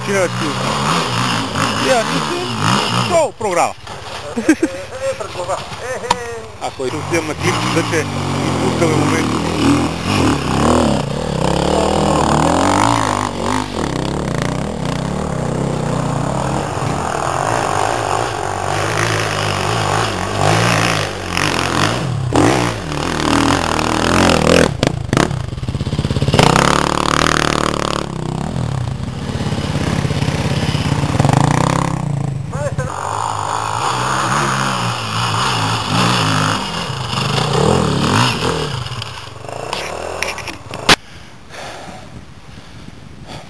Cine a știut? Ia, două programa. Acolo tu suntem na clip, de ce îi puscă în momentul.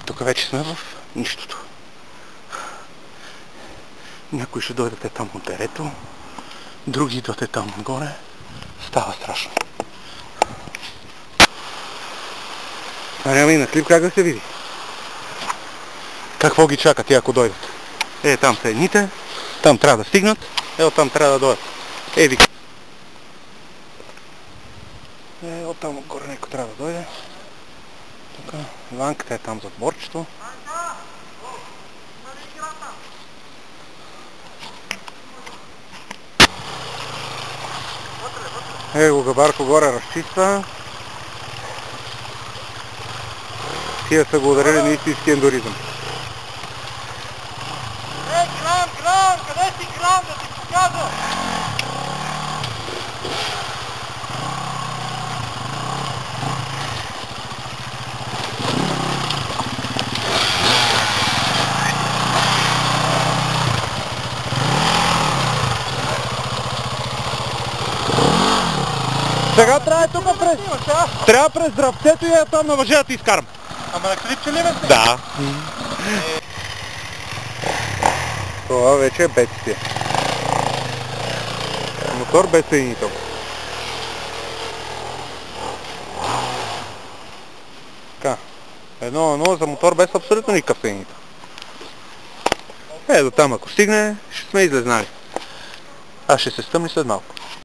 Тук вече сме в нищото. Някои ще дойдете там от дерето, други идвате там отгоре. Става страшно. Няма и на клип как да се види. Какво ги чака тя, ако дойдат? Там са едните, там трябва да стигнат, оттам трябва да дойдат. Еди. Оттам отгоре някой трябва да дойде. Тук Иванката е там зад борчето. Его Габарко горе разчиства. Тия са го ударили на истински ендуризъм. Крам! Къде си Крам? Да ти покажа! Сега трябва тук трябва през дръвцето и там на въжета ти изкарам. Ама на клипче ли бе? Да. Това вече е бедствие. Мотор без съединител. Така. 1-0 за мотор без абсолютно никакъв съединител. До там ако стигне, ще сме излезнали. Аз ще се стъмни след малко.